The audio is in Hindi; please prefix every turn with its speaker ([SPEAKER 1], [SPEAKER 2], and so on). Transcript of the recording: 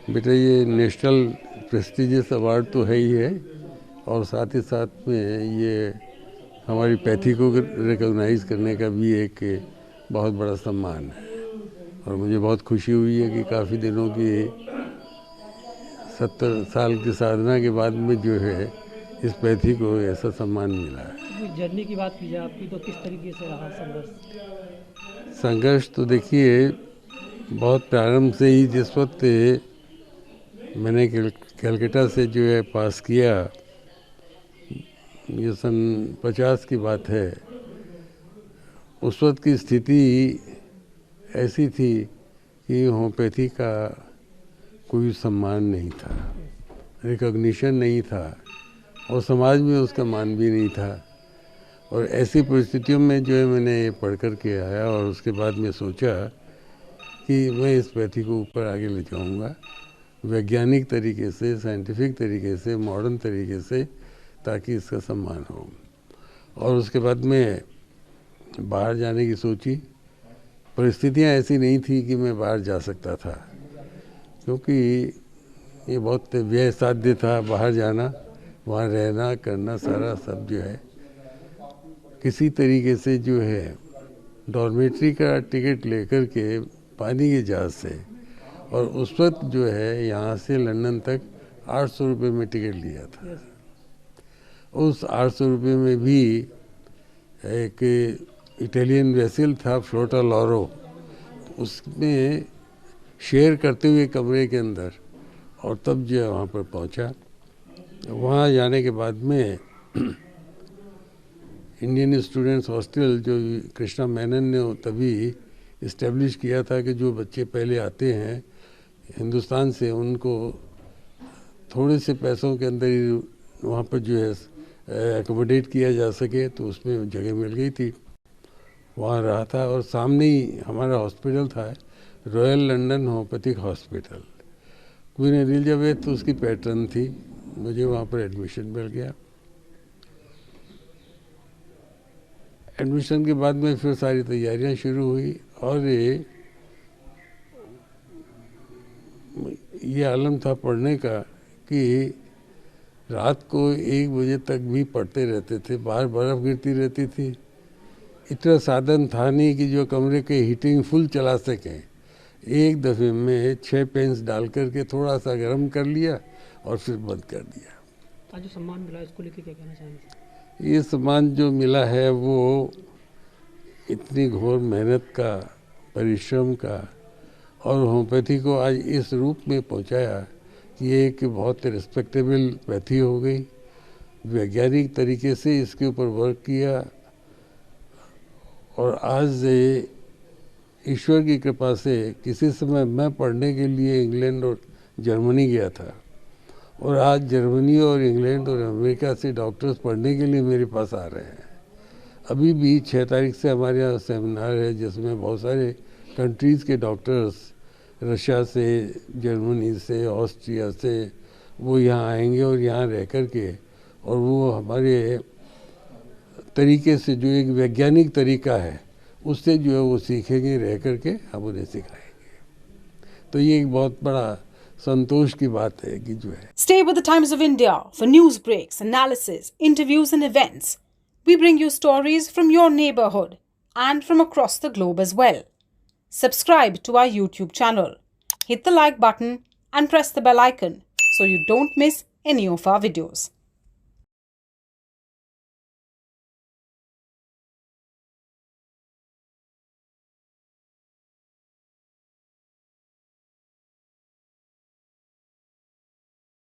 [SPEAKER 1] बेटा ये नेशनल प्रेस्टिजियस अवार्ड तो है ही है, और साथ ही साथ में ये हमारी पैथी को रिकॉग्नाइज करने का भी एक बहुत बड़ा सम्मान है। और मुझे बहुत खुशी हुई है कि काफ़ी दिनों की 70 साल की साधना के बाद में जो है इस पैथी को ऐसा सम्मान मिला है।
[SPEAKER 2] जर्नी की बात की जाए आपकी, तो किस तरीके से रहा संघर्ष?
[SPEAKER 1] संघर्ष तो देखिए बहुत प्रारंभ से ही, जिस वक्त मैंने कलकत्ता से जो है पास किया, ये सन 50 की बात है, उस वक्त की स्थिति ऐसी थी कि होम्योपैथी का कोई सम्मान नहीं था, रिकॉग्निशन नहीं था, और समाज में उसका मान भी नहीं था। और ऐसी परिस्थितियों में जो है मैंने ये पढ़ कर के आया, और उसके बाद में सोचा कि मैं इस पैथी को ऊपर आगे ले जाऊंगा, वैज्ञानिक तरीके से, साइंटिफिक तरीके से, मॉडर्न तरीके से, ताकि इसका सम्मान हो। और उसके बाद में बाहर जाने की सोची। परिस्थितियां ऐसी नहीं थी कि मैं बाहर जा सकता था, क्योंकि ये बहुत व्यय साध्य था बाहर जाना, वहाँ रहना करना सारा सब जो है। किसी तरीके से जो है डॉर्मेट्री का टिकट लेकर के पानी के जहाज से, और उस वक्त जो है यहाँ से लंदन तक 800 रुपये में टिकट लिया था। उस 800 रुपये में भी एक इटालियन वेसल था, फ्लोटा लॉरो, उसमें शेयर करते हुए कमरे के अंदर, और तब जो है वहाँ पर पहुँचा। वहाँ जाने के बाद में इंडियन स्टूडेंट्स हॉस्टल जो कृष्णा मेनन ने तभी इस्टेब्लिश किया था कि जो बच्चे पहले आते हैं हिंदुस्तान से, उनको थोड़े से पैसों के अंदर ही वहाँ पर जो है एकोमोडेट किया जा सके, तो उसमें जगह मिल गई थी। वहाँ रहा था, और सामने ही हमारा हॉस्पिटल था, royal London homeopathic hospital. Queen Elizabeth तो उसकी पैटर्न थी। मुझे वहाँ पर एडमिशन मिल गया। एडमिशन के बाद में फिर सारी तैयारियां शुरू हुई, और ये आलम था पढ़ने का कि रात को 1 बजे तक भी पढ़ते रहते थे। बाहर बर्फ़ गिरती रहती थी, इतना साधन था नहीं कि जो कमरे के हीटिंग फुल चला सकें। एक दफ़े में 6 पेंस डाल करके थोड़ा सा गर्म कर लिया और फिर बंद कर दिया।
[SPEAKER 2] आज जो सम्मान मिला, इसको लेके क्या कहना चाहेंगे?
[SPEAKER 1] ये सम्मान जो मिला है वो इतनी घोर मेहनत का, परिश्रम का, और होम्योपैथी को आज इस रूप में पहुंचाया कि ये एक बहुत रिस्पेक्टेबल पैथी हो गई। वैज्ञानिक तरीके से इसके ऊपर वर्क किया, और आज ईश्वर की कृपा से किसी समय मैं पढ़ने के लिए इंग्लैंड और जर्मनी गया था, और आज जर्मनी और इंग्लैंड और अमेरिका से डॉक्टर्स पढ़ने के लिए मेरे पास आ रहे हैं। अभी भी 6 तारीख से हमारे यहाँ सेमिनार है, जिसमें बहुत सारे कंट्रीज़ के डॉक्टर्स, रशिया से, जर्मनी से, ऑस्ट्रिया से, वो यहाँ आएंगे, और यहाँ रह कर के, और वो हमारे तरीके से, जो एक वैज्ञानिक तरीका है, उससे जो है वो सीखेंगे, रह कर के हम उन्हें सिखाएंगे। तो ये एक बहुत बड़ा संतोष की बात है कि जो है।
[SPEAKER 3] Stay with the Times of India for news breaks, analysis, interviews and events. We bring you stories from your neighborhood and from across the globe as well. Subscribe to our YouTube channel. Hit the like button and press the bell icon so you don't miss any of our videos.